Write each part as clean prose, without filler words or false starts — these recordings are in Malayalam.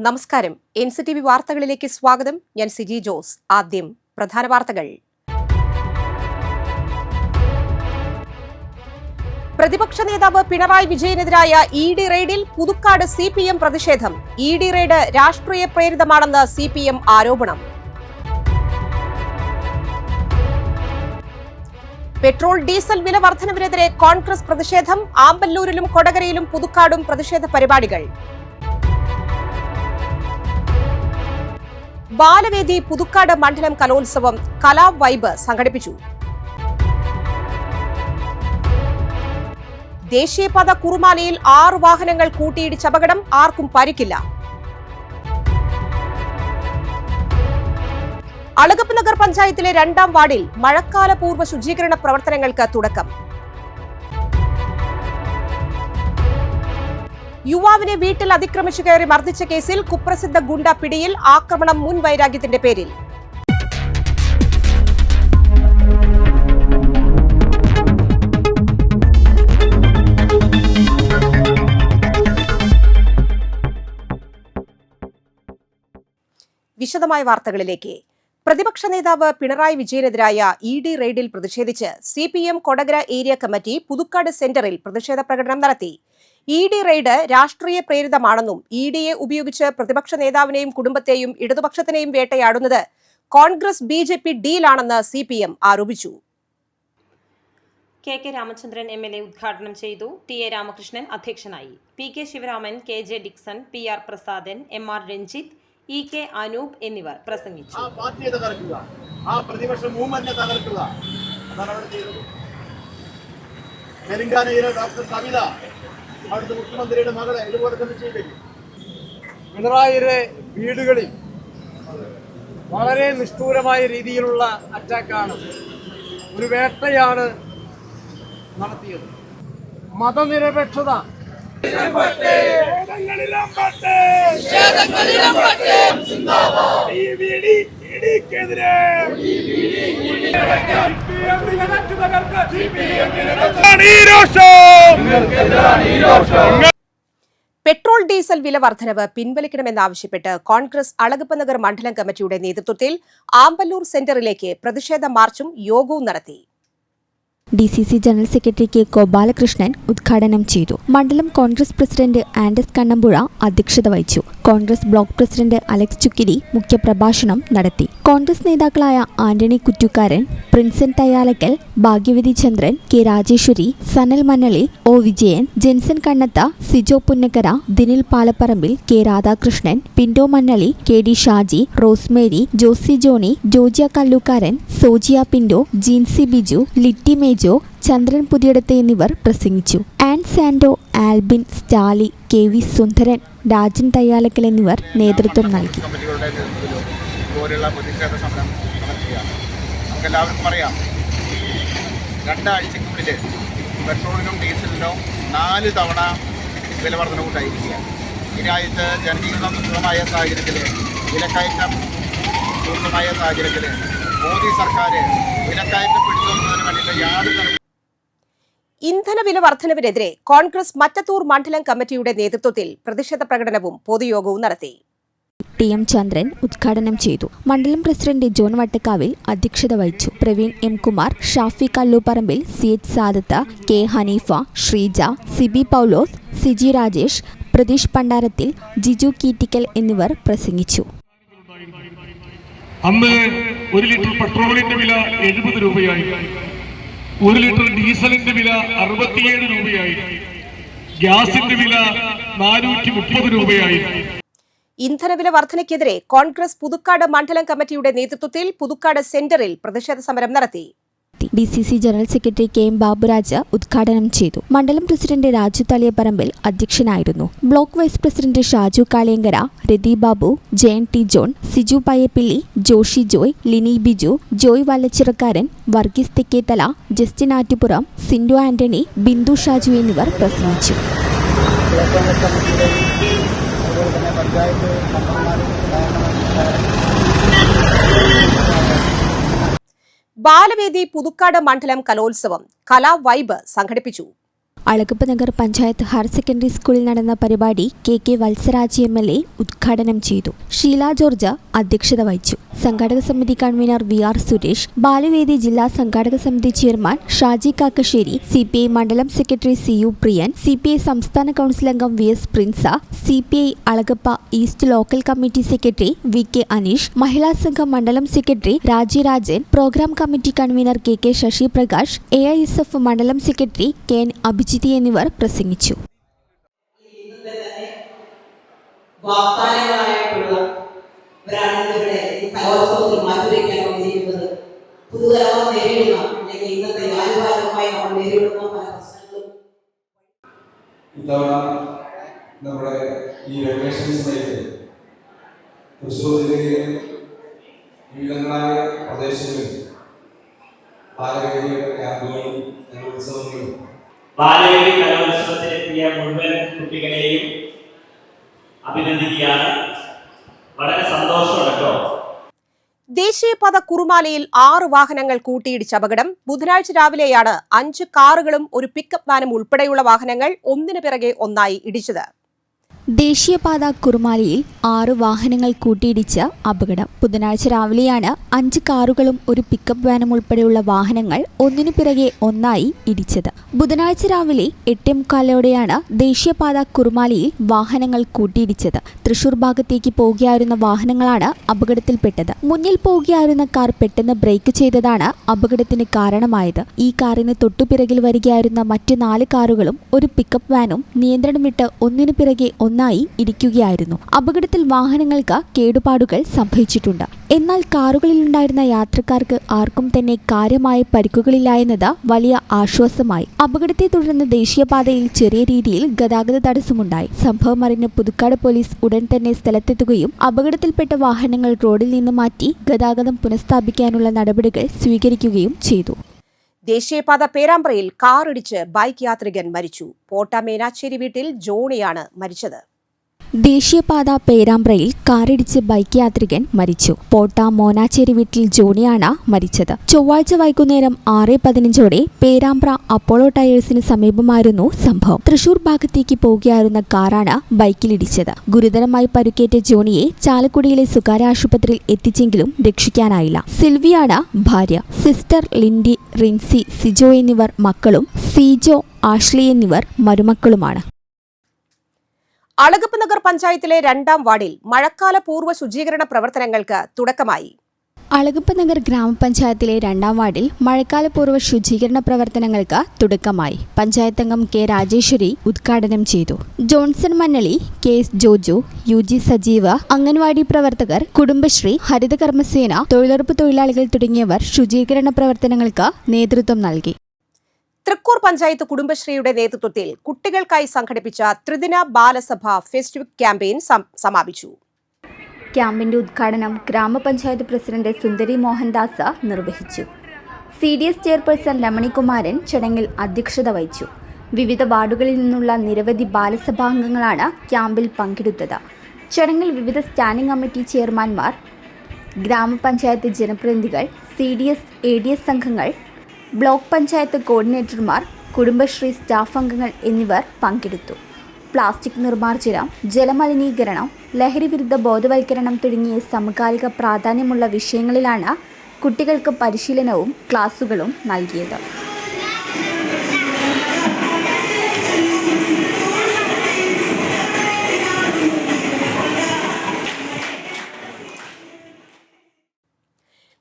നമസ്കാരം. NCTV വാർത്തകളിലേക്ക് സ്വാഗതം. ഞാൻ സിജി ജോസ്. ആദ്യം പ്രധാന വാർത്തകൾ. പ്രതിപക്ഷ നേതാവ് പിണറായി വിജയനെതിരായ ED റെയ്ഡിൽ പുതുക്കാട് CPM പ്രതിഷേധം. ED റെയ്ഡ് രാഷ്ട്രീയ പ്രേരിതമാണെന്ന് CPM ആരോപണം. പെട്രോൾ ഡീസൽ വില വർധനവിനെതിരെ കോൺഗ്രസ് പ്രതിഷേധം. ആമ്പല്ലൂരിലും കൊടകരയിലും പുതുക്കാടും പ്രതിഷേധ പരിപാടികൾ. ബാലവേദി പുതുക്കാട് മണ്ഡലം കലോത്സവം കലാ വൈബ് സംഘടിപ്പിച്ചു. ദേശീയപാത കുറുമാലിയിൽ 6 വാഹനങ്ങൾ കൂട്ടിയിടിച്ച് അപകടം. ആർക്കും പരിക്കില്ല. അളഗപ്പ് നഗർ പഞ്ചായത്തിലെ 2ാം വാർഡിൽ മഴക്കാല പൂർവ്വ ശുചീകരണ പ്രവർത്തനങ്ങൾക്ക് തുടക്കം. യുവാവിനെ വീട്ടിൽ അതിക്രമിച്ചു കയറി മർദ്ദിച്ച കേസിൽ കുപ്രസിദ്ധ ഗുണ്ട പിടിയിൽ. ആക്രമണം മുൻവൈരാഗ്യത്തിന്റെ പേരിൽ. വിശദമായ വാർത്തകളിലേക്ക്. പ്രതിപക്ഷ നേതാവ് പിണറായി വിജയനെതിരായ ED റെയ്ഡിൽ പ്രതിഷേധിച്ച് CPM Kodakara area committee Puthukkad സെന്ററിൽ പ്രതിഷേധ പ്രകടനം നടത്തി. ED റെയ്ഡ് രാഷ്ട്രീയ പ്രേരിതമാണെന്നും EDയെ ഉപയോഗിച്ച് പ്രതിപക്ഷ നേതാവിനെയും കുടുംബത്തെയും ഇടതുപക്ഷത്തിനെയും വേട്ടയാടുന്നത് കോൺഗ്രസ് BJP ഡീലാണെന്ന് CPM ആരോപിച്ചു. KK രാമചന്ദ്രൻ MLA ഉദ്ഘാടനം ചെയ്തു. TA രാമകൃഷ്ണൻ അധ്യക്ഷനായി. PK Sivaraman, KJ Dixon, PR Prasadan, MR Ranjith, EK Anoop എന്നിവർ പ്രസംഗിച്ചു. തെലങ്കാനയിലെ ഡോക്ടർ കവിത അവിടുത്തെ മുഖ്യമന്ത്രിയുടെ മകളെ ഇതുപോലെ തന്നെ ചെയ്തു. പിണറായിയുടെ വീടുകളിൽ വളരെ നിഷ്ഠൂരമായ രീതിയിലുള്ള അറ്റാക്കാണ്, ഒരു വേട്ടയാണ് നടത്തിയത്. മതനിരപേക്ഷത പെട്രോൾ ഡീസൽ വില വർധനവ് പിൻവലിക്കണമെന്നാവശ്യപ്പെട്ട് കോൺഗ്രസ് അളഗപ്പ് നഗർ മണ്ഡലം കമ്മിറ്റിയുടെ നേതൃത്വത്തിൽ ആമ്പല്ലൂർ സെന്ററിലേക്ക് പ്രതിഷേധ മാർച്ചും യോഗവും നടത്തി. DCC general secretary K. Gopalakrishnan ഉദ്ഘാടനം ചെയ്തു. മണ്ഡലം കോൺഗ്രസ് പ്രസിഡന്റ് ആൻഡസ് കണ്ണമ്പുഴ അധ്യക്ഷത വഹിച്ചു. Congress block president Alex Chukkiri മുഖ്യപ്രഭാഷണം നടത്തി. കോൺഗ്രസ് നേതാക്കളായ Antony Kuttukaran, Prinson Thayyalakkal, Bhagyavathi Chandran, K. Rajeswari, Sanal Mannali, O. Vijayan, Jenson Kannath, Sijo Punnakkara, Dinil Palapparambil, K. Radhakrishnan, Pinto Mannali, KD Shaji, Rosemary, Josy Johny, Jojiya Kallookaran, Sojiya Pinto, Jeensy Biju, Litty Mejo, Chandran Puthiyadath എന്നിവർ പ്രസംഗിച്ചു. ആൻ സാൻഡോ, ആൽബിൻ, സ്റ്റാലി, KV സുന്ദരൻ, രാജൻ തയ്യാലക്കൽ എന്നിവർ നേതൃത്വം നൽകി. നമുക്കെല്ലാവർക്കും അറിയാം, 2 ആഴ്ചയ്ക്കുള്ളിൽ പെട്രോളിനും ഡീസലിനും 4 തവണ വില വർധന ഉണ്ടായിരിക്കുകയാണ്. ഈ രാജ്യത്ത് ജനജീവിതം സുഗമമായ സാഹചര്യത്തിൽ, വിലക്കയറ്റം പൂർണ്ണമായ സാഹചര്യത്തിൽ മോദി സർക്കാർ വിലക്കയറ്റം പിടിച്ചുകൊടുക്കുന്നതിന് വേണ്ടിയിട്ട് യാതൊരു ഇന്ധനവില വർധനവിനെതിരെ കോൺഗ്രസ് മറ്റത്തൂർ മണ്ഡലം കമ്മിറ്റിയുടെ നേതൃത്വത്തിൽ പ്രതിഷേധ പ്രകടനവും പൊതുയോഗവും നടത്തി. TM ചന്ദ്രൻ ഉദ്ഘാടനം ചെയ്തു. മണ്ഡലം പ്രസിഡന്റ് ജോൺ വട്ടക്കാവിൽ അധ്യക്ഷത വഹിച്ചു. Praveen M. Kumar, Shafi Kalluparambil, CH Sadath, K. Haneefa, Sreeja, Sibi പൗലോസ്, സിജി രാജേഷ്, പ്രതീഷ് പണ്ടാരത്തിൽ, ജിജു കീറ്റിക്കൽ എന്നിവർ പ്രസംഗിച്ചു. അന്ന് 1 ലിറ്റർ പെട്രോളിന്റെ വില 70 രൂപയായി, 1 ലിറ്റർ ഡീസലിന്റെ വില 67 രൂപയായി, ഗ്യാസിന്റെ വില 430 രൂപയായി. ഇന്ധനവില വർധനയ്ക്കെതിരെ കോൺഗ്രസ് പുതുക്കാട് മണ്ഡലം കമ്മിറ്റിയുടെ നേതൃത്വത്തിൽ പുതുക്കാട് സെന്ററിൽ പ്രതിഷേധ സമരം നടത്തി. DCC general secretary KM Baburaj ഉദ്ഘാടനം ചെയ്തു. മണ്ഡലം പ്രസിഡന്റ് രാജു തളിയപ്പറമ്പിൽ അധ്യക്ഷനായിരുന്നു. Block vice president Shaju Kaliyankara, Rathi Babu, Jayan T. John, Siju Payyappilly, Joshy Joy, Lini Biju, Joy Vallachirakkaran, Varghese Thekkethala, Justin Attupuram, Sindu Antony, Bindu Shaju എന്നിവർ പ്രസംഗിച്ചു. ബാലവേദി പുതുക്കാട് മണ്ഡലം കലോത്സവം കലാ വൈബ് സംഘടിപ്പിച്ചു. അളഗപ്പ നഗർ പഞ്ചായത്ത് ഹയർ സെക്കൻഡറി സ്കൂളിൽ നടന്ന പരിപാടി കെ വത്സരാജ് MLA ഉദ്ഘാടനം ചെയ്തു. ഷീല ജോർജ് അധ്യക്ഷത വഹിച്ചു. സംഘാടക സമിതി കൺവീനർ VR സുരേഷ്, ബാലവേദി ജില്ലാ സംഘാടക സമിതി ചെയർമാൻ ഷാജി കാക്കശ്ശേരി, CPI മണ്ഡലം സെക്രട്ടറി CU പ്രിയൻ, CPI സംസ്ഥാന കൗൺസിൽ അംഗം VS Prinsa, CPI Alagappa east local committee secretary VK Aneesh, Mahila Sangham മണ്ഡലം secretary Rajan, programme committee convener KK Sasi Prakash, AISF മണ്ഡലം സെക്രട്ടറി KN അഭിജിത്ത് എന്നിവർ പ്രസംഗിച്ചു. കലോത്സവത്തിൽ മാറ്റുരയ്ക്കാൻ വന്നിരിക്കുന്നത് പുതുതലമുറ നേരിടുന്ന അല്ലെങ്കിൽ ഇന്നത്തെ ആയുർവാദമായി നമ്മൾ നേരിടുന്ന പല പ്രശ്നങ്ങളും ഇത്തവണ നമ്മുടെ ഈ വെക്കേഷൻ സമയത്ത് തൃശ്ശൂർ ജില്ലയിലെ വിവിധങ്ങളായ പ്രദേശങ്ങളിൽ ബാലവേദിയുടെ ക്യാമ്പുകളും കലോത്സവങ്ങളും ബാലവേദി കലോത്സവത്തിലെത്തിയ മുഴുവൻ കുട്ടികളെയും അഭിനന്ദിക്കുകയാണ്. വളരെ സന്തോഷമുണ്ട് കേട്ടോ. ദേശീയപാത കുറുമാലയിൽ 6 വാഹനങ്ങൾ കൂട്ടിയിടിച്ച അപകടം. ബുധനാഴ്ച രാവിലെയാണ് 5 കാറുകളും ഒരു പിക്കപ്പ് വാനും ഉൾപ്പെടെയുള്ള വാഹനങ്ങൾ ഒന്നിനു പിറകെ ഒന്നായി ഇടിച്ചത്. ദേശീയപാത കുറുമാലിയിൽ 6 വാഹനങ്ങൾ കൂട്ടിയിടിച്ച് അപകടം. ബുധനാഴ്ച രാവിലെയാണ് 5 കാറുകളും ഒരു പിക്കപ്പ് വാനും ഉൾപ്പെടെയുള്ള വാഹനങ്ങൾ ഒന്നിനു പിറകെ ഒന്നായി ഇടിച്ചത്. ബുധനാഴ്ച രാവിലെ 8:45 ദേശീയപാത കുറുമാലിയിൽ വാഹനങ്ങൾ കൂട്ടിയിടിച്ചത്. തൃശൂർ ഭാഗത്തേക്ക് പോവുകയായിരുന്ന വാഹനങ്ങളാണ് അപകടത്തിൽപ്പെട്ടത്. മുന്നിൽ പോവുകയായിരുന്ന കാർ പെട്ടെന്ന് ബ്രേക്ക് ചെയ്തതാണ് അപകടത്തിന് കാരണമായത്. ഈ കാറിന് തൊട്ടുപിറകിൽ വരികയായിരുന്ന മറ്റ് 4 കാറുകളും ഒരു പിക്കപ്പ് വാനും നിയന്ത്രണം വിട്ട് ഒന്നിനു പിറകെ ഒന്നായി ഇടിക്കുകയായിരുന്നു. അപകടത്തിൽ വാഹനങ്ങൾക്ക് കേടുപാടുകൾ സംഭവിച്ചിട്ടുണ്ട്. എന്നാൽ കാറുകളിലുണ്ടായിരുന്ന യാത്രക്കാർക്ക് ആർക്കും തന്നെ കാര്യമായ പരിക്കുകളില്ല എന്നത് വലിയ ആശ്വാസമായി. അപകടത്തെ തുടർന്ന് ദേശീയപാതയിൽ ചെറിയ രീതിയിൽ ഗതാഗത തടസ്സമുണ്ടായി. സംഭവം അറിഞ്ഞ് പുതുക്കാട് പോലീസ് ഉടൻ തന്നെ സ്ഥലത്തെത്തുകയും അപകടത്തിൽപ്പെട്ട വാഹനങ്ങൾ റോഡിൽ നിന്ന് മാറ്റി ഗതാഗതം പുനഃസ്ഥാപിക്കാനുള്ള നടപടികൾ സ്വീകരിക്കുകയും ചെയ്തു. ദേശീയപാത പേരാമ്പ്രയിൽ കാറിടിച്ച് ബൈക്ക് യാത്രികൻ മരിച്ചു. പോട്ട മേനാച്ചേരി വീട്ടിൽ ജോണിയാണ് മരിച്ചത്. ദേശീയപാത പേരാമ്പ്രയിൽ കാറിടിച്ച് ബൈക്ക് യാത്രികൻ മരിച്ചു. പോട്ട മോനാച്ചേരി വീട്ടിൽ ജോണിയാണ് മരിച്ചത്. ചൊവ്വാഴ്ച വൈകുന്നേരം 6:15 പേരാമ്പ്ര അപ്പോളോ ടയേഴ്സിന് സമീപമായിരുന്നു സംഭവം. തൃശൂർ ഭാഗത്തേക്ക് പോവുകയായിരുന്ന കാറാണ് ബൈക്കിലിടിച്ചത്. ഗുരുതരമായി പരുക്കേറ്റ ജോണിയെ ചാലക്കുടിയിലെ സ്വകാര്യ ആശുപത്രിയിൽ എത്തിച്ചെങ്കിലും രക്ഷിക്കാനായില്ല. സിൽവിയാണ് ഭാര്യ. സിസ്റ്റർ ലിൻഡി, റിൻസി, സിജോ എന്നിവർ മക്കളും സിജോ, ആഷ്ലി എന്നിവർ മരുമക്കളുമാണ്. അളഗപ്പ നഗർ പഞ്ചായത്തിലെ 2ാം വാർഡിൽ മഴക്കാല പൂർവ്വ ശുചീകരണ പ്രവർത്തനങ്ങൾക്ക് തുടക്കമായി. അളഗപ്പ നഗർ ഗ്രാമപഞ്ചായത്തിലെ 2ാം വാർഡിൽ മഴക്കാലപൂർവ്വ ശുചീകരണ പ്രവർത്തനങ്ങൾക്ക് തുടക്കമായി. പഞ്ചായത്ത് അംഗം K രാജേശ്വരി ഉദ്ഘാടനം ചെയ്തു. Johnson Mannali, KS Joju, UG Sajeev, anganwadi പ്രവർത്തകർ, കുടുംബശ്രീ, ഹരിതകർമ്മസേന, തൊഴിലുറപ്പ് തൊഴിലാളികൾ തുടങ്ങിയവർ ശുചീകരണ പ്രവർത്തനങ്ങൾക്ക് നേതൃത്വം നൽകി. തൃക്കൂർ പഞ്ചായത്ത് കുടുംബശ്രീയുടെ നേതൃത്വത്തിൽ കുട്ടികൾക്കായി സംഘടിപ്പിച്ച ത്രിദിന ബാലസഭ ഫെസ്റ്റിവൽ ക്യാമ്പയിൻ സമാപിച്ചു. ക്യാമ്പിന്റെ ഉദ്ഘാടനം ഗ്രാമപഞ്ചായത്ത് പ്രസിഡന്റ് സുന്ദരി മോഹൻദാസ് നിർവഹിച്ചു. CDS ചെയർപേഴ്സൺ രമണികുമാരൻ ചടങ്ങിൽ അധ്യക്ഷത വഹിച്ചു. വിവിധ വാർഡുകളിൽ നിന്നുള്ള നിരവധി ബാലസഭാംഗങ്ങളാണ് ക്യാമ്പിൽ പങ്കെടുത്തത്. ചടങ്ങിൽ വിവിധ സ്റ്റാൻഡിംഗ് കമ്മിറ്റി ചെയർമാൻമാർ, ഗ്രാമപഞ്ചായത്ത് ജനപ്രതിനിധികൾ, CDS ADS സംഘങ്ങൾ, ബ്ലോക്ക് പഞ്ചായത്ത് കോർഡിനേറ്റർമാർ, കുടുംബശ്രീ സ്റ്റാഫ് അംഗങ്ങൾ എന്നിവർ പങ്കെടുത്തു. പ്ലാസ്റ്റിക് നിർമ്മാർജ്ജനം, ജലമലിനീകരണം, ലഹരിവിരുദ്ധ ബോധവൽക്കരണം തുടങ്ങിയ സമകാലിക പ്രാധാന്യമുള്ള വിഷയങ്ങളിലാണ് കുട്ടികൾക്ക് പരിശീലനവും ക്ലാസുകളും നൽകിയത്.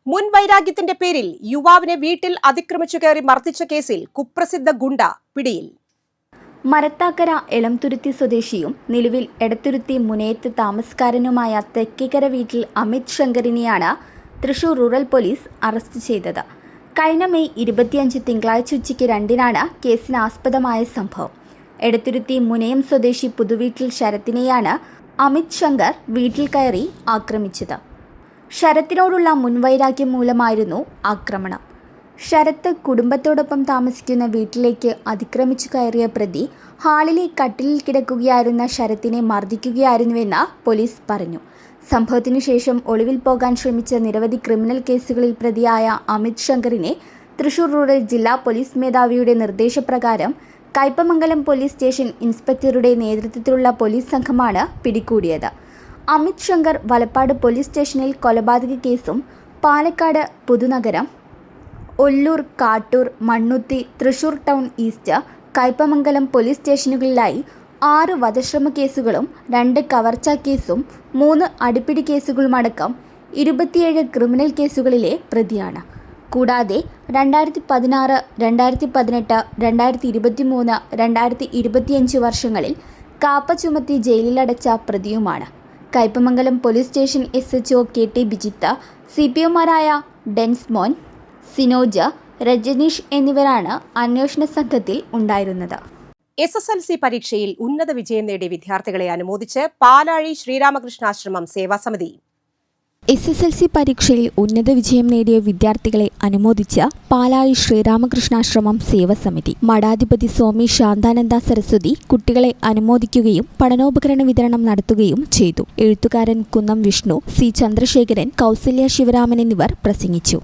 മുൻവൈരാഗ്യത്തിന്റെ പേരിൽ യുവാവിനെ വീട്ടിൽ അതിക്രമിച്ചു കയറി മർദ്ദിച്ച കേസിൽ കുപ്രസിദ്ധ ഗുണ്ട പിടിയിൽ. മരത്താക്കര എളംതുരുത്തി സ്വദേശിയും നിലവിൽ എടത്തുരുത്തി മുനയത്ത് താമസക്കാരനുമായ തെക്കേക്കര വീട്ടിൽ അമിത് ശങ്കറിനെയാണ് തൃശൂർ റൂറൽ പോലീസ് അറസ്റ്റ് ചെയ്തത്. കഴിഞ്ഞ മെയ് 25 തിങ്കളാഴ്ച ഉച്ചയ്ക്ക് 2-നാണ് കേസിന് ആസ്പദമായ സംഭവം. എടത്തുരുത്തി മുനയം സ്വദേശി പുതുവീട്ടിൽ ശരത്തിനെയാണ് അമിത് ശങ്കർ വീട്ടിൽ കയറി ആക്രമിച്ചത്. ശരത്തിനോടുള്ള മുൻവൈരാഗ്യം മൂലമായിരുന്നു ആക്രമണം. ശരത്ത് കുടുംബത്തോടൊപ്പം താമസിക്കുന്ന വീട്ടിലേക്ക് അതിക്രമിച്ചു കയറിയ പ്രതി ഹാളിലെ കട്ടിലിൽ കിടക്കുകയായിരുന്ന ശരത്തിനെ മർദ്ദിക്കുകയായിരുന്നുവെന്ന് പോലീസ് പറഞ്ഞു. സംഭവത്തിനു ശേഷം ഒളിവിൽ പോകാൻ ശ്രമിച്ച നിരവധി ക്രിമിനൽ കേസുകളിൽ പ്രതിയായ അമിത് ശങ്കറിനെ തൃശൂർ റൂറൽ ജില്ലാ പോലീസ് മേധാവിയുടെ നിർദ്ദേശപ്രകാരം കയ്പമംഗലം പോലീസ് സ്റ്റേഷൻ ഇൻസ്പെക്ടറുടെ നേതൃത്വത്തിലുള്ള പോലീസ് സംഘമാണ് പിടികൂടിയത്. അമിത് ശങ്കർ വലപ്പാട് പോലീസ് സ്റ്റേഷനിൽ കൊലപാതക കേസും Palakkad Puthunagaram, Ollur, Kattur, Mannuthy, Thrissur town east, Kaipamangalam police സ്റ്റേഷനുകളിലായി 6 വധശ്രമ കേസുകളും 2 കവർച്ചാ കേസും 3 അടിപിടി കേസുകളുമടക്കം 27 ക്രിമിനൽ കേസുകളിലെ പ്രതിയാണ്. കൂടാതെ 2016, 2018, 2023, 2025 വർഷങ്ങളിൽ കാപ്പ ചുമത്തി ജയിലിലടച്ച പ്രതിയുമാണ്. Kaipamangalam police station SHO KT Bijith, CPOമാരായ ഡെൻസ് മോൻ, സിനോജ്, രജനീഷ് എന്നിവരാണ് അന്വേഷണ സംഘത്തിൽ ഉണ്ടായിരുന്നത്. SSLC പരീക്ഷയിൽ ഉന്നത വിജയം നേടിയ വിദ്യാർത്ഥികളെ അനുമോദിച്ച് പാലാഴി ശ്രീരാമകൃഷ്ണാശ്രമം സേവാസമിതി. SSLC പരീക്ഷയിൽ ഉന്നത വിജയം നേടിയ വിദ്യാർത്ഥികളെ അനുമോദിച്ച് പാലാഴി ശ്രീരാമകൃഷ്ണാശ്രമം സേവാസമിതി. മഠാധിപതി സ്വാമി ശാന്താനന്ദ സരസ്വതി കുട്ടികളെ അനുമോദിക്കുകയും പഠനോപകരണ വിതരണം നടത്തുകയും ചെയ്തു. എഴുത്തുകാരൻ കുന്നം വിഷ്ണു, C ചന്ദ്രശേഖരൻ, കൗസല്യ ശിവരാമൻ എന്നിവർ പ്രസംഗിച്ചു.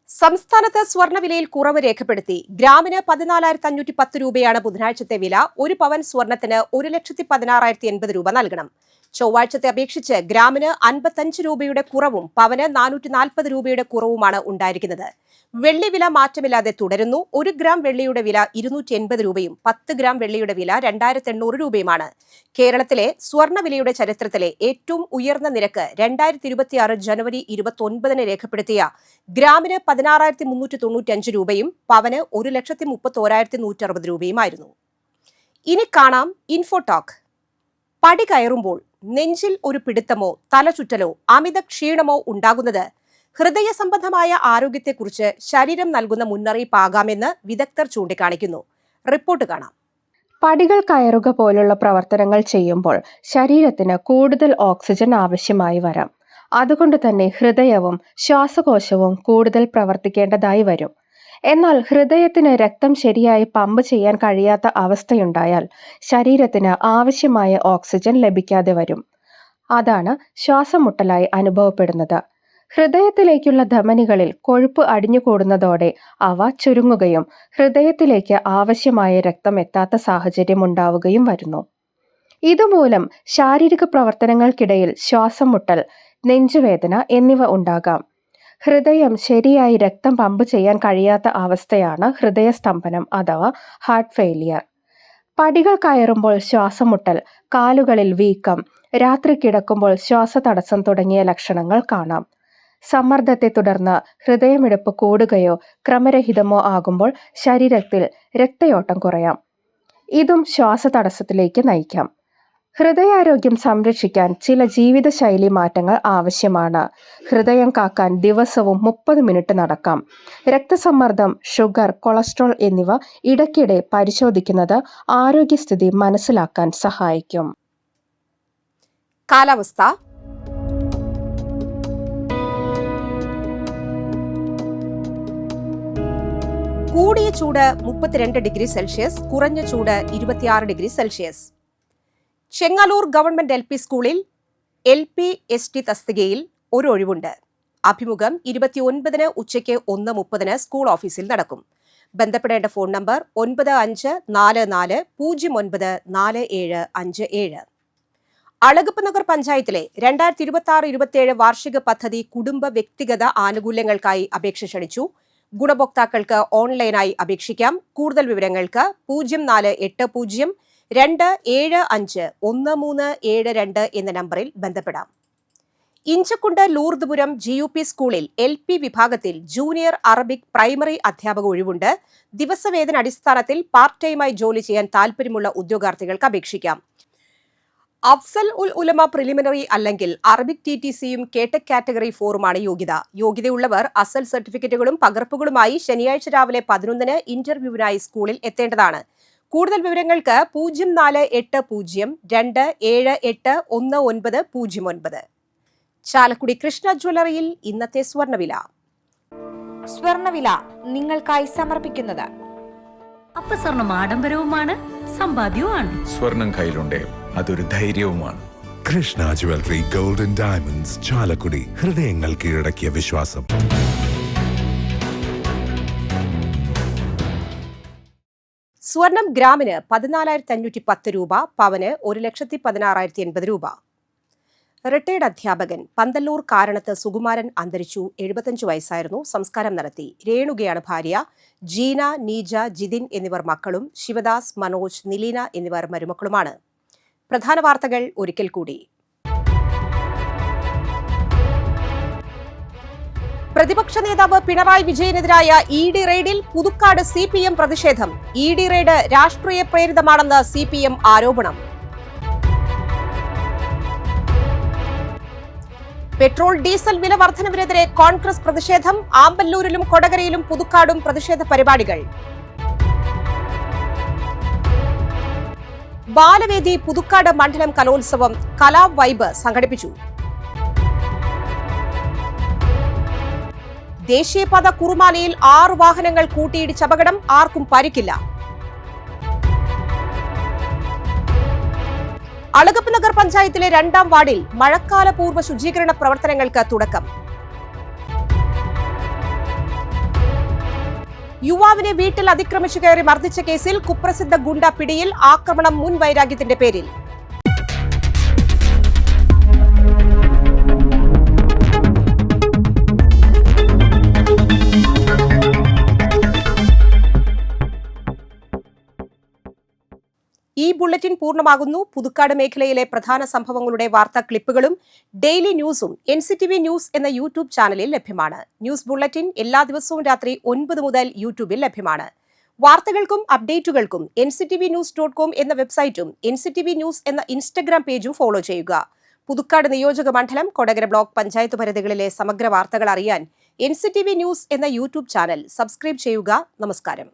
സംസ്ഥാനത്ത് സ്വർണ്ണവിലയിൽ കുറവ് രേഖപ്പെടുത്തി. ഗ്രാമിന് 14,510 രൂപയാണ് ബുധനാഴ്ചത്തെ വില. 1 പവൻ സ്വർണത്തിന് 1,16,080 രൂപ നൽകണം. ചൊവ്വാഴ്ചത്തെ അപേക്ഷിച്ച് ഗ്രാമിന് 55 രൂപയുടെ കുറവും പവന് 440 രൂപയുടെ കുറവുമാണ് ഉണ്ടായിരിക്കുന്നത്. വെള്ളി വില മാറ്റമില്ലാതെ തുടരുന്നു. 1 ഗ്രാം വെള്ളിയുടെ വില 280 രൂപയും 10 ഗ്രാം വെള്ളിയുടെ വില 2,800 രൂപയുമാണ്. കേരളത്തിലെ സ്വർണ്ണവിലയുടെ ചരിത്രത്തിലെ ഏറ്റവും ഉയർന്ന നിരക്ക് 2026 ജനുവരി 29 രേഖപ്പെടുത്തിയ ഗ്രാമിന് 16,395 രൂപയും പവന് 1,31,160 രൂപയുമായിരുന്നു. ഇനി കാണാം ഇൻഫോടോക്ക്. പടി കയറുമ്പോൾ നെഞ്ചിൽ ഒരു പിടുത്തമോ തലചുറ്റലോ അമിത ക്ഷീണമോ ഉണ്ടാകുന്നത് ഹൃദയ സംബന്ധമായ ആരോഗ്യത്തെക്കുറിച്ച് ശരീരം നൽകുന്ന മുന്നറിയിപ്പാകാമെന്ന് വിദഗ്ധർ ചൂണ്ടിക്കാണിക്കുന്നു. റിപ്പോർട്ട് കാണാം. പടികൾ കയറുക പോലുള്ള പ്രവർത്തനങ്ങൾ ചെയ്യുമ്പോൾ ശരീരത്തിന് കൂടുതൽ ഓക്സിജൻ ആവശ്യമായി വരാം. അതുകൊണ്ട് തന്നെ ഹൃദയവും ശ്വാസകോശവും കൂടുതൽ പ്രവർത്തിക്കേണ്ടതായി വരും. എന്നാൽ ഹൃദയത്തിന് രക്തം ശരിയായി പമ്പ് ചെയ്യാൻ കഴിയാത്ത അവസ്ഥയുണ്ടായാൽ ശരീരത്തിന് ആവശ്യമായ ഓക്സിജൻ ലഭിക്കാതെ വരും. അതാണ് ശ്വാസമുട്ടലായി അനുഭവപ്പെടുന്നത്. ഹൃദയത്തിലേക്കുള്ള ധമനികളിൽ കൊഴുപ്പ് അടിഞ്ഞുകൂടുന്നതോടെ അവ ചുരുങ്ങുകയും ഹൃദയത്തിലേക്ക് ആവശ്യമായ രക്തം എത്താത്ത സാഹചര്യം ഉണ്ടാവുകയും വരുന്നു. ഇതുമൂലം ശാരീരിക പ്രവർത്തനങ്ങൾക്കിടയിൽ ശ്വാസം മുട്ടൽ, നെഞ്ചുവേദന എന്നിവ ഉണ്ടാകാം. ഹൃദയം ശരിയായി രക്തം പമ്പ് ചെയ്യാൻ കഴിയാത്ത അവസ്ഥയാണ് ഹൃദയസ്തംഭനം അഥവാ ഹാർട്ട് ഫെയിലിയർ. പടികൾ കയറുമ്പോൾ ശ്വാസം മുട്ടൽ, കാലുകളിൽ വീക്കം, രാത്രി കിടക്കുമ്പോൾ ശ്വാസതടസ്സം തുടങ്ങിയ ലക്ഷണങ്ങൾ കാണാം. സമ്മർദ്ദത്തെ തുടർന്ന് ഹൃദയമിടിപ്പ് കൂടുകയോ ക്രമരഹിതമോ ആകുമ്പോൾ ശരീരത്തിൽ രക്തയോട്ടം കുറയാം. ഇതും ശ്വാസതടസ്സത്തിലേക്ക് നയിക്കാം. ഹൃദയാരോഗ്യം സംരക്ഷിക്കാൻ ചില ജീവിതശൈലി മാറ്റങ്ങൾ ആവശ്യമാണ്. ഹൃദയം കാക്കാൻ ദിവസവും 30 മിനിറ്റ് നടക്കാം. രക്തസമ്മർദ്ദം, ഷുഗർ, കൊളസ്ട്രോൾ എന്നിവ ഇടയ്ക്കിടെ പരിശോധിക്കുന്നത് ആരോഗ്യസ്ഥിതി മനസ്സിലാക്കാൻ സഹായിക്കും. കാലാവസ്ഥ. കൂടിയ ചൂട് 32 ഡിഗ്രി സെൽഷ്യസ്, കുറഞ്ഞ ചൂട് 26 degree Celsius. Chengaloor government LP സ്കൂളിൽ LP-ST തസ്തികയിൽ ഒരു ഒഴിവുണ്ട്. അഭിമുഖം 29 ഉച്ചയ്ക്ക് 1:30 സ്കൂൾ ഓഫീസിൽ നടക്കും. ബന്ധപ്പെടേണ്ട ഫോൺ നമ്പർ 9544094757. അളഗപ്പ് നഗർ പഞ്ചായത്തിലെ 2026-27 വാർഷിക പദ്ധതി കുടുംബ വ്യക്തിഗത ആനുകൂല്യങ്ങൾക്കായി അപേക്ഷ ക്ഷണിച്ചു. ഗുണഭോക്താക്കൾക്ക് ഓൺലൈനായി അപേക്ഷിക്കാം. കൂടുതൽ വിവരങ്ങൾക്ക് 048027511372 എന്ന നമ്പറിൽ ബന്ധപ്പെടാം. ഇഞ്ചക്കുണ്ട് ലൂർദ്പുരം GUP സ്കൂളിൽ LP വിഭാഗത്തിൽ ജൂനിയർ അറബിക് പ്രൈമറി അധ്യാപക ഒഴിവുണ്ട്. ദിവസവേതന അടിസ്ഥാനത്തിൽ പാർട്ട് ടൈമായി ജോലി ചെയ്യാൻ താൽപ്പര്യമുള്ള ഉദ്യോഗാർത്ഥികൾക്ക് അപേക്ഷിക്കാം. അഫ്സൽ ഉൽ ഉലമ പ്രിലിമിനറി അല്ലെങ്കിൽ അറബിക് TTCയും കേടെക് കാറ്റഗറി 4ഉമാണ് യോഗ്യത. യോഗ്യതയുള്ളവർ അസൽ സർട്ടിഫിക്കറ്റുകളും പകർപ്പുകളുമായി ശനിയാഴ്ച രാവിലെ 11 ഇന്റർവ്യൂവിനായി സ്കൂളിൽ എത്തേണ്ടതാണ്. കൂടുതൽ വിവരങ്ങൾക്ക് 048027819009. ചാലക്കുടി കൃഷ്ണ ജ്വല്ലറിയിൽ ഇന്നത്തെ സ്വർണ്ണവില. സ്വർണ്ണവില നിങ്ങൾക്കായി സമർപ്പിക്കുന്നത് അപ്പസ്വർണം ആഡംബരവുമാണ്, സമ്പാദ്യവുമാണ്. സ്വർണം കയ്യിലുണ്ടേ അതൊരു ധൈര്യവുമാണ്. Krishna jewellery golden diamonds, Chalakudy. ഹൃദയങ്ങൾ കീഴടക്കിയ വിശ്വാസം. സ്വർണം ഗ്രാമിന് 14,510 രൂപ, പവന് 1,16,080 രൂപ. റിട്ടയർഡ് അധ്യാപകൻ പന്തല്ലൂർ കാരണത്ത് സുകുമാരൻ അന്തരിച്ചു. 75 വയസ്സായിരുന്നു. സംസ്കാരം നടത്തി. രേണുകയാണ് ഭാര്യ. ജീന, നീജ, ജിതിൻ എന്നിവർ മക്കളും. ശിവദാസ്, മനോജ്, നിലീന എന്നിവർ മരുമക്കളുമാണ്. പ്രധാന വാർത്തകൾ ഒരിക്കൽ കൂടി. പ്രതിപക്ഷ നേതാവ് പിണറായി വിജയനെതിരായ ഇ.ഡി. റെയ്ഡിൽ പുതുക്കാട് CPM പ്രതിഷേധം. ഇ.ഡി. റെയ്ഡ് രാഷ്ട്രീയ പ്രേരിതമാണെന്ന് CPM ആരോപണം. പെട്രോൾ ഡീസൽ വില വർധനവിനെതിരെ കോൺഗ്രസ് പ്രതിഷേധം. ആമ്പല്ലൂരിലും കൊടകരയിലും പുതുക്കാടും പ്രതിഷേധ പരിപാടികൾ. ബാലവേദി പുതുക്കാട് മണ്ഡലം കലോത്സവം കലാ വൈബ് സംഘടിപ്പിച്ചു. ദേശീയപാത കുറുമാലിയിൽ 6 വാഹനങ്ങൾ കൂട്ടിയിടിച്ച് അപകടം. ആർക്കും പരിക്കില്ല. അളഗപ്പ് നഗർ പഞ്ചായത്തിലെ 2ാം വാർഡിൽ മഴക്കാല പൂർവ്വ ശുചീകരണ പ്രവർത്തനങ്ങൾക്ക് തുടക്കം. യുവാവിനെ വീട്ടിൽ അതിക്രമിച്ചു കയറി മർദ്ദിച്ച കേസിൽ കുപ്രസിദ്ധ ഗുണ്ട പിടിയിൽ. ആക്രമണം മുൻ വൈരാഗ്യത്തിന്റെ പേരിൽ. ഈ ബുള്ളറ്റിൻ പൂർണ്ണമാകുന്നു. പുതുക്കാട് മേഖലയിലെ പ്രധാന സംഭവങ്ങളുടെ വാർത്താ ക്ലിപ്പുകളും ഡെയിലി ന്യൂസും NCTV ന്യൂസ് എന്ന യൂട്യൂബ് ചാനലിൽ ലഭ്യമാണ്. ന്യൂസ് ബുള്ളറ്റിൻ എല്ലാ ദിവസവും രാത്രി 9 മുതൽ യൂട്യൂബിൽ ലഭ്യമാണ്. വാർത്തകൾക്കും അപ്ഡേറ്റുകൾക്കും nctvnews.com എന്ന വെബ്സൈറ്റും NCTV ന്യൂസ് എന്ന ഇൻസ്റ്റഗ്രാം പേജും ഫോളോ ചെയ്യുക. പുതുക്കാട് നിയോജക മണ്ഡലം, കൊടകര ബ്ലോക്ക് പഞ്ചായത്ത് പരിധികളിലെ സമഗ്ര വാർത്തകൾ അറിയാൻ NCTV ന്യൂസ് എന്ന യൂട്യൂബ് ചാനൽ സബ്സ്ക്രൈബ് ചെയ്യുക. നമസ്കാരം.